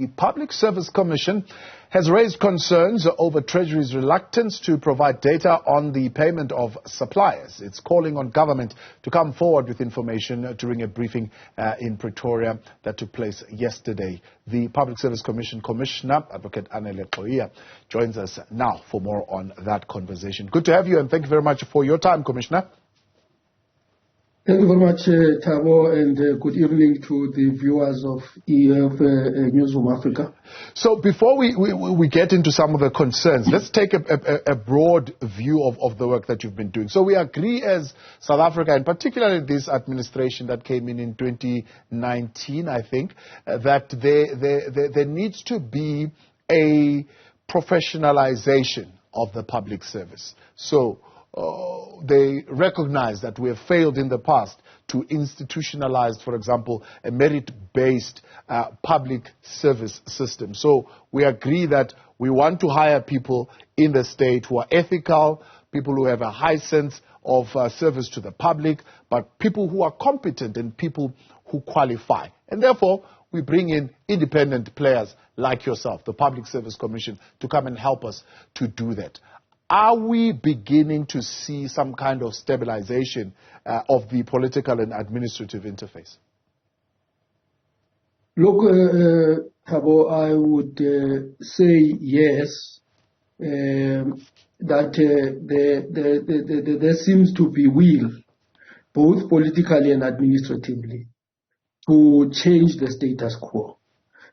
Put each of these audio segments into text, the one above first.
The Public Service Commission has raised concerns over Treasury's reluctance to provide data on the payment of suppliers. It's calling on government to come forward with information during a briefing in Pretoria that took place yesterday. The Public Service Commission Commissioner, Advocate Anele Gxoyiya, joins us now for more on that conversation. Good to have you, and thank you very much for your time, Commissioner. Thank you very much, Thabo, and good evening to the viewers of Newzroom Afrika. So before we get into some of the concerns, let's take a broad view of the work that you've been doing. So we agree as South Africa, and particularly this administration that came in 2019, I think, that there needs to be a professionalization of the public service. So they recognize that we have failed in the past to institutionalize, for example, a merit-based public service system. So we agree that we want to hire people in the state who are ethical, people who have a high sense of service to the public, but people who are competent and people who qualify. And therefore, we bring in independent players like yourself, the Public Service Commission, to come and help us to do that. Are we beginning to see some kind of stabilization of the political and administrative interface? Look, Thabo, I would say yes, that there seems to be will, both politically and administratively, to change the status quo.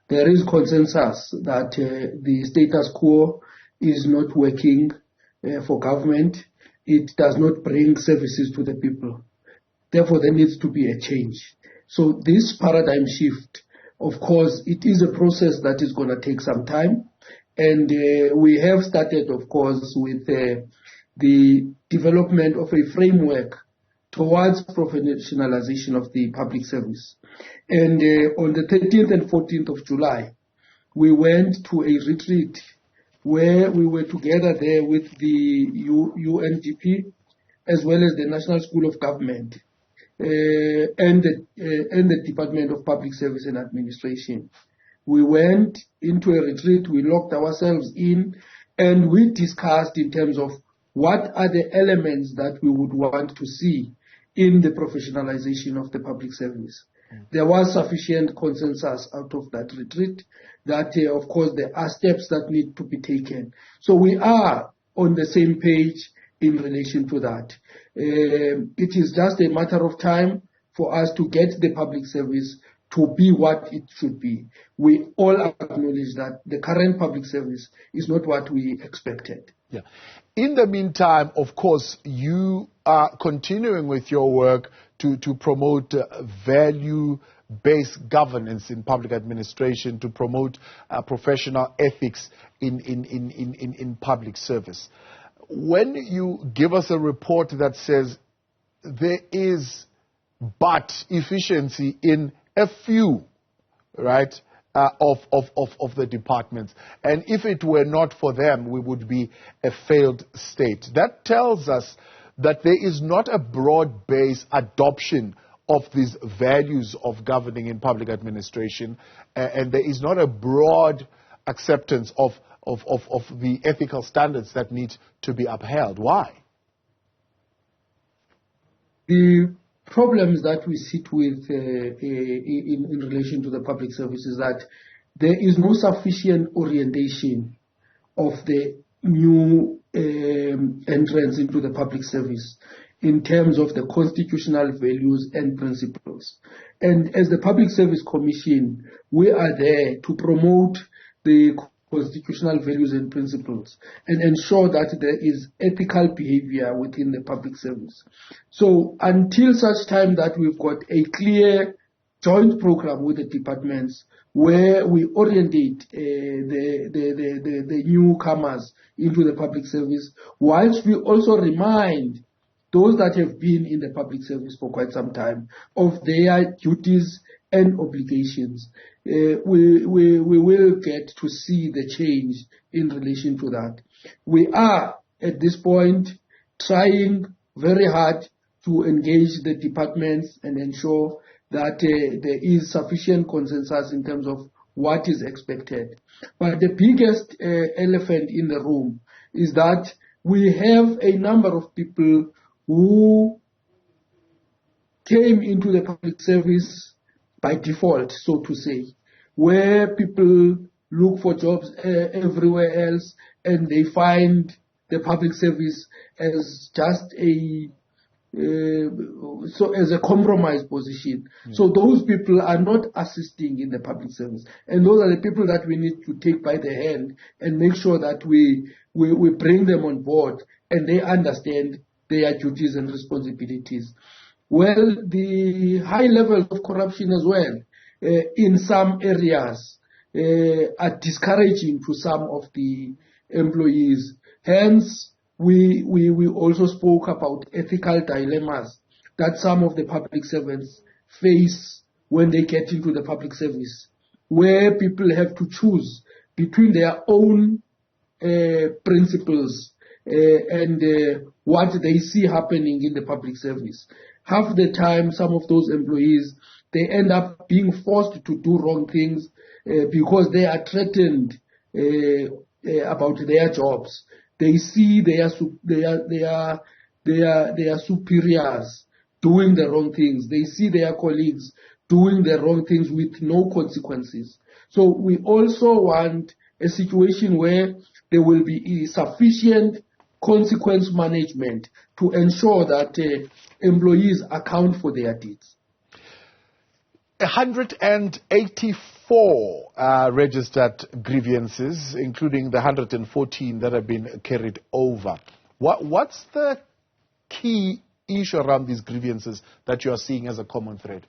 There is consensus that the status quo is not working for government. It does not bring services to the people. Therefore, there needs to be a change. So this paradigm shift, of course, it is a process that is going to take some time. And we have started, of course, with the development of a framework towards professionalization of the public service. And on the 13th and 14th of July, we went to a retreat where we were together there with the UNDP, as well as the National School of Government, and the Department of Public Service and Administration. We went into a retreat, we locked ourselves in, and we discussed in terms of what are the elements that we would want to see in the professionalization of the public service. There was sufficient consensus out of that retreat that, of course, there are steps that need to be taken. So we are on the same page in relation to that. It is just a matter of time for us to get the public service to be what it should be. We all acknowledge that the current public service is not what we expected. Yeah. In the meantime, of course, you are continuing with your work to promote value-based governance in public administration, to promote professional ethics in public service. When you give us a report that says there is but efficiency in a few, right, of the departments, and if it were not for them, we would be a failed state. That tells us that there is not a broad-based adoption of these values of governing in public administration, and there is not a broad acceptance of the ethical standards that need to be upheld. Why? The problems that we sit with in relation to the public service is that there is no sufficient orientation of the new entrance into the public service in terms of the constitutional values and principles. And as the Public Service Commission, we are there to promote the constitutional values and principles and ensure that there is ethical behavior within the public service. So until such time that we've got a clear joint program with the departments where we orientate the newcomers into the public service, whilst we also remind those that have been in the public service for quite some time of their duties and obligations, we will get to see the change in relation to that. We are, at this point, trying very hard to engage the departments and ensure that there is sufficient consensus in terms of what is expected. But the biggest elephant in the room is that we have a number of people who came into the public service by default, so to say, where people look for jobs everywhere else and they find the public service as just as a compromise position. So those people are not assisting in the public service. And those are the people that we need to take by the hand and make sure that we bring them on board and they understand their duties and responsibilities. Well, the high levels of corruption as well in some areas are discouraging to some of the employees. Hence, we also spoke about ethical dilemmas that some of the public servants face when they get into the public service, where people have to choose between their own principles and what they see happening in the public service. Half the time, some of those employees, they end up being forced to do wrong things because they are threatened about their jobs. They see their superiors doing the wrong things. They see their colleagues doing the wrong things with no consequences. So we also want a situation where there will be sufficient consequence management to ensure that employees account for their deeds. 184 registered grievances, including the 114 that have been carried over. What's the key issue around these grievances that you are seeing as a common thread?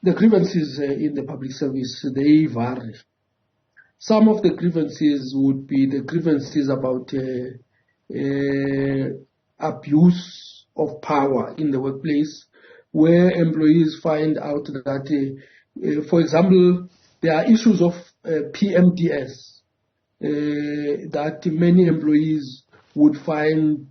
The grievances in the public service, they vary. Some of the grievances would be the grievances about abuse of power in the workplace, where employees find out that, for example, there are issues of PMDS that many employees would find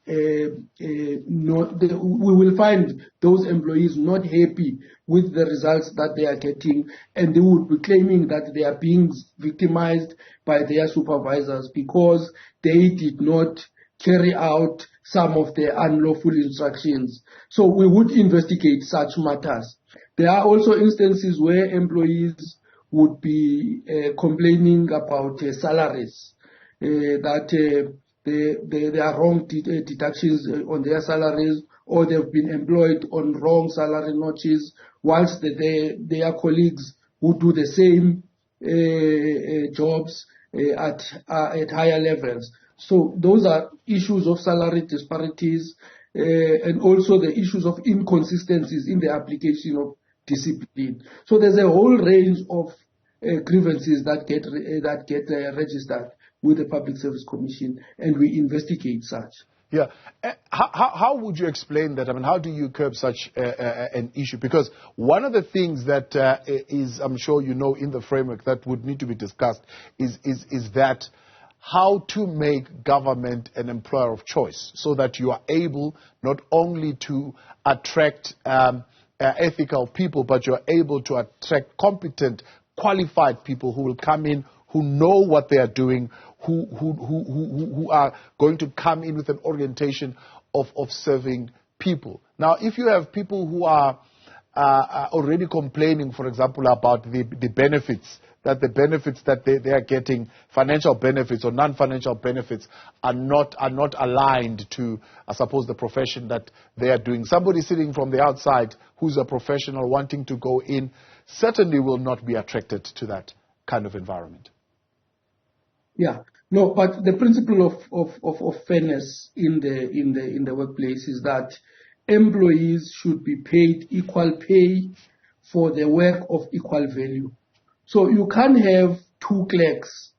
we will find those employees not happy with the results that they are getting, and they would be claiming that they are being victimized by their supervisors because they did not carry out some of their unlawful instructions. So we would investigate such matters. There are also instances where employees would be complaining about salaries, that there are wrong deductions on their salaries, or they've been employed on wrong salary notches, whilst their colleagues who do the same jobs at higher levels. So those are issues of salary disparities and also the issues of inconsistencies in the application of discipline. So there's a whole range of grievances that get registered with the Public Service Commission, and we investigate such. Yeah. How would you explain that? I mean, how do you curb such an issue? Because one of the things that is, I'm sure you know, in the framework that would need to be discussed is that how to make government an employer of choice so that you are able not only to attract ethical people, but you're able to attract competent, qualified people who will come in, who know what they are doing, who are going to come in with an orientation of serving people. Now, if you have people who are already complaining, for example, about the benefits that they are getting, financial benefits or non-financial benefits, are not aligned to, I suppose, the profession that they are doing. Somebody sitting from the outside who's a professional wanting to go in certainly will not be attracted to that kind of environment. Yeah, no, but the principle of fairness in the workplace is that employees should be paid equal pay for the work of equal value. So you can't have two clerks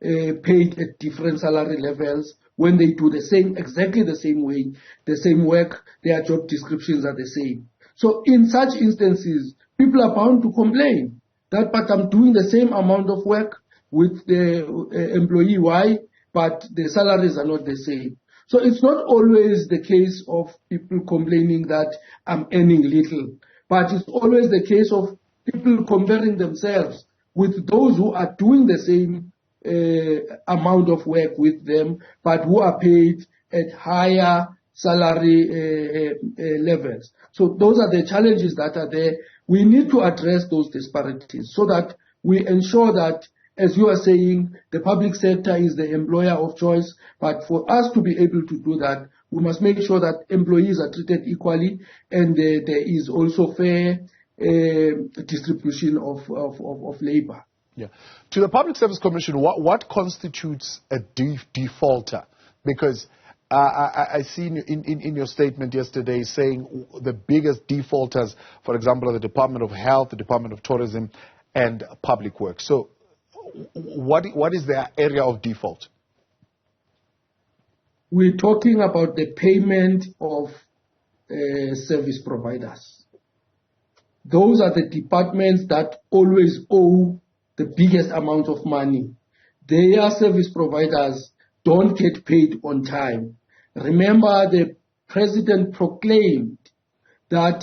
paid at different salary levels when they do exactly the same way, the same work, their job descriptions are the same. So in such instances, people are bound to complain that, but I'm doing the same amount of work with the employee Y, but the salaries are not the same. So it's not always the case of people complaining that I'm earning little, but it's always the case of people comparing themselves with those who are doing the same amount of work with them, but who are paid at higher salary levels. So those are the challenges that are there. We need to address those disparities so that we ensure that, as you are saying, the public sector is the employer of choice, but for us to be able to do that, we must make sure that employees are treated equally and there is also fair distribution of labor. Yeah. To the Public Service Commission, what constitutes a defaulter? Because I see in your statement yesterday saying the biggest defaulters, for example, are the Department of Health, the Department of Tourism, and Public Works. So what is their area of default? We're talking about the payment of service providers. Those are the departments that always owe the biggest amount of money. Their service providers don't get paid on time. Remember, the president proclaimed that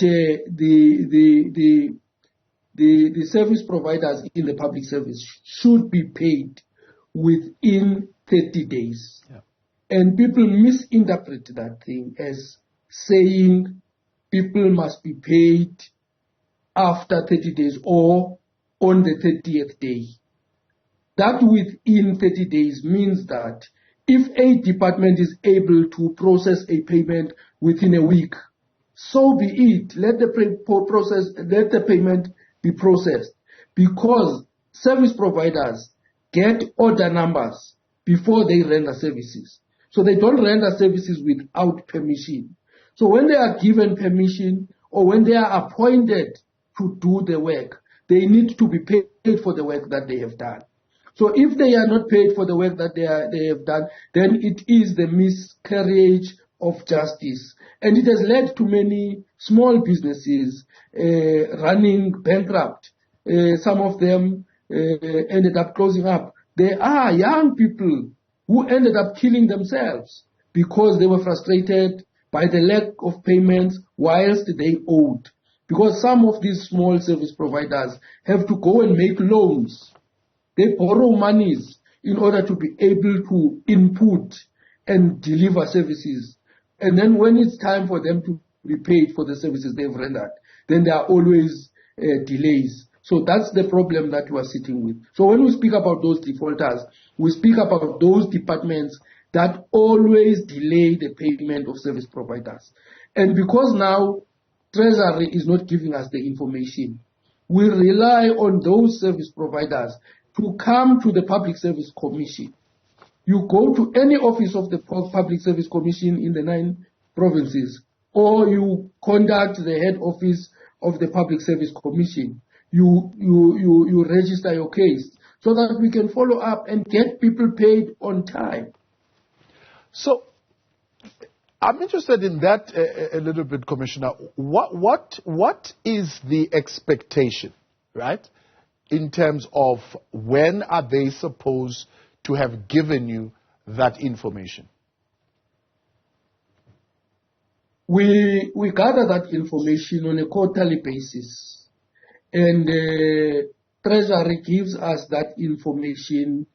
the service providers in the public service should be paid within 30 days. Yeah. And people misinterpret that thing as saying people must be paid after 30 days or on the 30th day. That within 30 days means that if a department is able to process a payment within a week, so be it. Let the payment be processed, because service providers get order numbers before they render services. So they don't render services without permission. So when they are given permission or when they are appointed to do the work, they need to be paid for the work that they have done. So if they are not paid for the work that they have done, then it is the miscarriage of justice. And it has led to many small businesses running bankrupt. Some of them ended up closing up. There are young people who ended up killing themselves because they were frustrated by the lack of payments whilst they owed. Because some of these small service providers have to go and make loans. They borrow monies in order to be able to input and deliver services. And then when it's time for them to be paid for the services they've rendered, then there are always delays. So that's the problem that we are sitting with. So when we speak about those defaulters, we speak about those departments that always delay the payment of service providers. And because now Treasury is not giving us the information, we rely on those service providers to come to the Public Service Commission. You go to any office of the Public Service Commission in the 9 provinces, or you contact the head office of the Public Service Commission. You register your case so that we can follow up and get people paid on time. So I'm interested in that a little bit, Commissioner. What is the expectation, right, in terms of when are they supposed to have given you that information? We gather that information on a quarterly basis. And Treasury gives us that information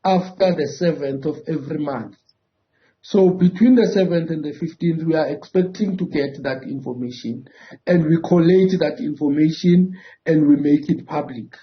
after the 7th of every month. So between the 7th and the 15th, we are expecting to get that information. And we collate that information and we make it public.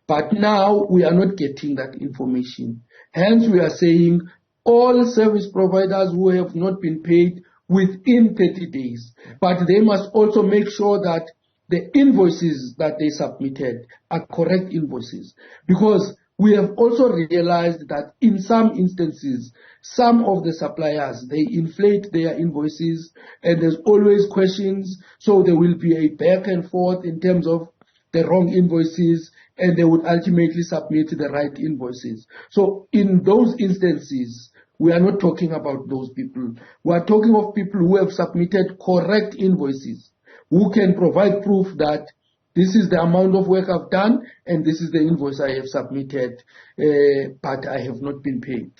But now we are not getting that information. Hence we are saying all service providers who have not been paid within 30 days. But they must also make sure that the invoices that they submitted are correct invoices. Because we have also realized that in some instances, some of the suppliers, they inflate their invoices and there's always questions. So there will be a back and forth in terms of the wrong invoices, and they would ultimately submit the right invoices. So in those instances, we are not talking about those people. We are talking of people who have submitted correct invoices, who can provide proof that this is the amount of work I've done and this is the invoice I have submitted, but I have not been paid.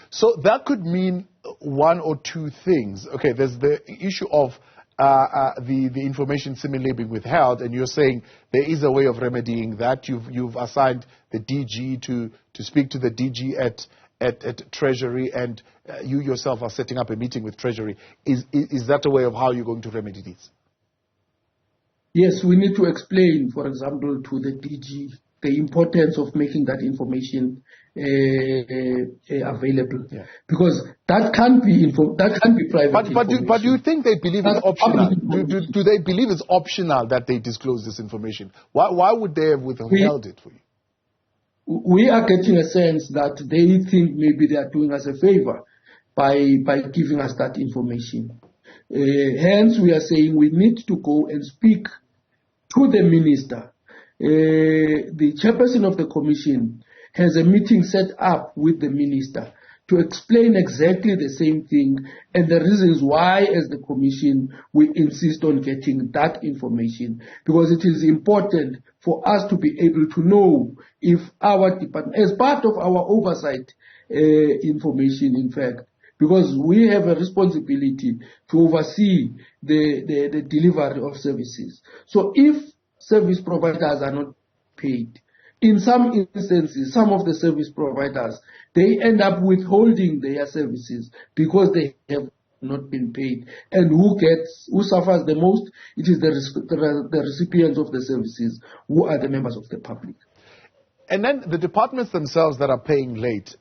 So that could mean one or two things. Okay, there's the issue of the information seemingly being withheld, and you're saying there is a way of remedying that. You've assigned the DG to speak to the DG at Treasury, and you yourself are setting up a meeting with Treasury. Is that a way of how you're going to remedy this? Yes, we need to explain, for example, to the DG the importance of making that information available, because that can't be private information. But do you think they believe it's optional? Do they believe it's optional that they disclose this information? Why would they have withheld it for you? We are getting a sense that they think maybe they are doing us a favor by giving us that information. Hence, we are saying we need to go and speak to the minister. The chairperson of the commission has a meeting set up with the minister to explain exactly the same thing and the reasons why, as the commission, we insist on getting that information, because it is important for us to be able to know if our department, as part of our oversight information, in fact, because we have a responsibility to oversee the delivery of services. So if service providers are not paid, in some instances, some of the service providers, they end up withholding their services because they have not been paid. And who suffers the most? It is the recipients of the services, who are the members of the public. And then the departments themselves that are paying late,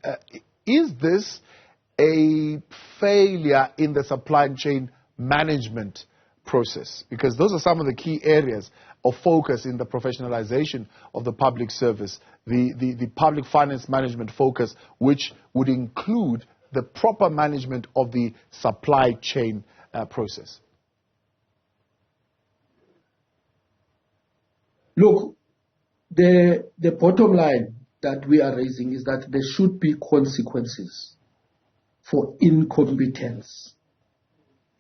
is this a failure in the supply chain management process? Because those are some of the key areas of focus in the professionalization of the public service, the public finance management focus, which would include the proper management of the supply chain process. Look, the bottom line that we are raising is that there should be consequences for incompetence,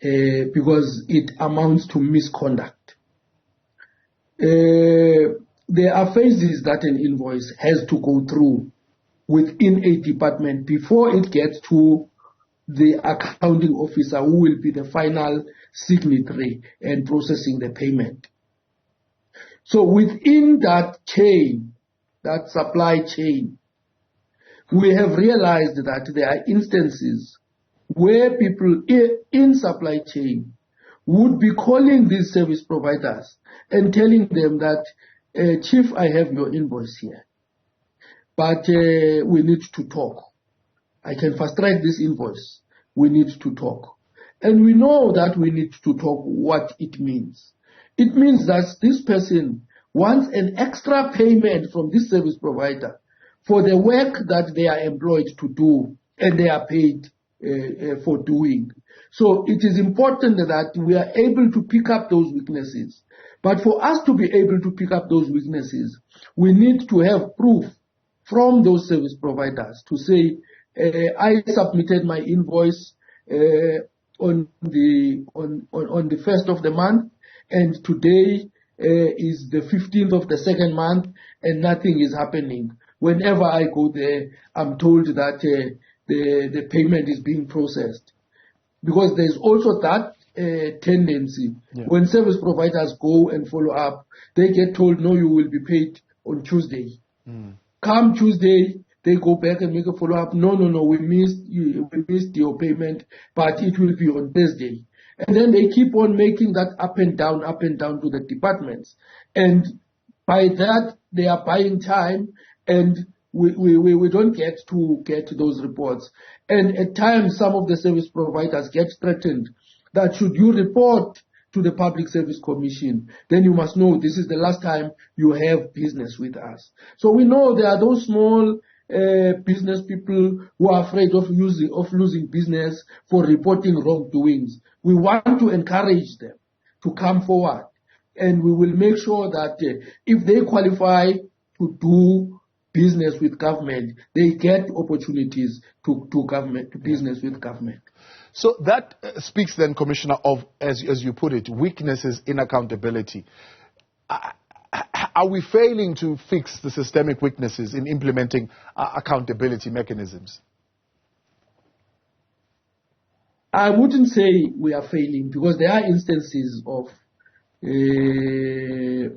because it amounts to misconduct. There are phases that an invoice has to go through within a department before it gets to the accounting officer, who will be the final signatory and processing the payment. So within that chain, that supply chain, we have realized that there are instances where people in supply chain would be calling these service providers and telling them that, Chief, I have your invoice here, but we need to talk. I can fast track this invoice. We need to talk. And we know that we need to talk what it means. It means that this person wants an extra payment from this service provider for the work that they are employed to do and they are paid for doing. So it is important that we are able to pick up those weaknesses. But for us to be able to pick up those weaknesses, we need to have proof from those service providers to say, I submitted my invoice on the 1st of the month, and today is the 15th of the second month, and nothing is happening. Whenever I go there, I'm told that the payment is being processed. Because there's also that tendency. When service providers go and follow up, they get told, no, you will be paid on Tuesday. Come Tuesday, they go back and make a follow-up. No, we missed your payment, but it will be on Thursday. And then they keep on making that up and down to the departments. And by that, they are buying time, and we don't get those reports. And at times, some of the service providers get threatened that should you report to the Public Service Commission, then you must know this is the last time you have business with us. So we know there are those small business people who are afraid of losing business for reporting wrongdoings. We want to encourage them to come forward, and we will make sure that if they qualify to do business with government, they get opportunities to business with government. So that speaks then, Commissioner, of, as you put it, weaknesses in accountability. Are we failing to fix the systemic weaknesses in implementing accountability mechanisms? I wouldn't say we are failing, because there are instances of the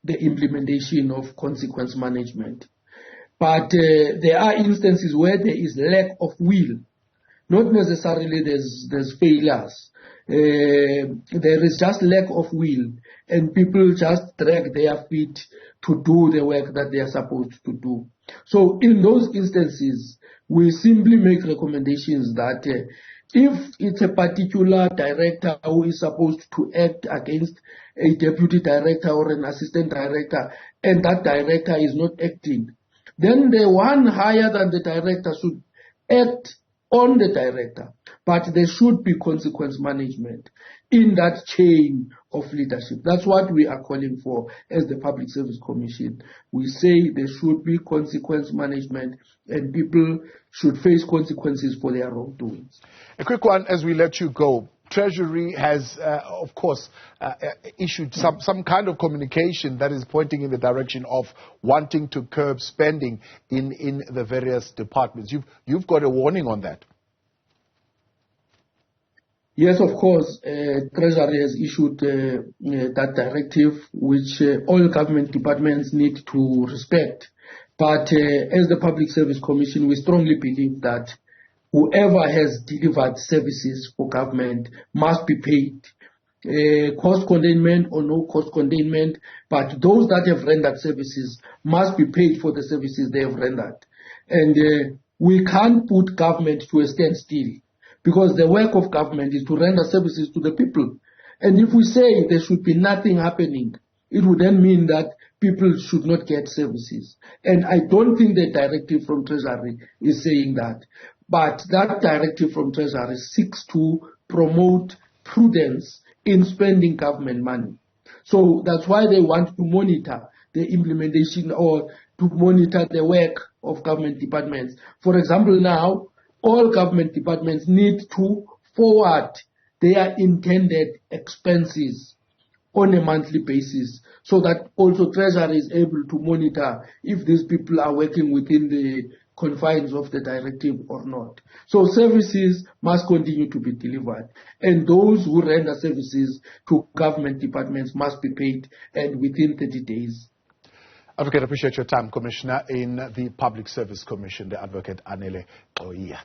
implementation of consequence management. But there are instances where there is lack of will. Not necessarily there's failures. There is just lack of will, and people just drag their feet to do the work that they are supposed to do. So in those instances, we simply make recommendations that if it's a particular director who is supposed to act against a deputy director or an assistant director, and that director is not acting, then the one higher than the director should act on the director. But there should be consequence management in that chain of leadership. That's what we are calling for as the Public Service Commission. We say there should be consequence management, and people should face consequences for their wrongdoings. A quick one as we let you go. Treasury has, of course, issued some kind of communication that is pointing in the direction of wanting to curb spending in the various departments. You've got a warning on that. Yes, of course. Treasury has issued that directive, which all government departments need to respect. But as the Public Service Commission, we strongly believe that whoever has delivered services for government must be paid. Cost containment or no cost containment, but those that have rendered services must be paid for the services they have rendered. And we can't put government to a standstill, because the work of government is to render services to the people. And if we say there should be nothing happening, it would then mean that people should not get services. And I don't think the directive from Treasury is saying that. But that directive from Treasury seeks to promote prudence in spending government money. So that's why they want to monitor the implementation, or to monitor the work of government departments. For example, now, all government departments need to forward their intended expenses on a monthly basis, so that also Treasury is able to monitor if these people are working within the confines of the directive or not. So services must continue to be delivered, and those who render services to government departments must be paid, and within 30 days. Advocate, appreciate your time, Commissioner in the Public Service Commission, the Advocate Anele Gxoyiya.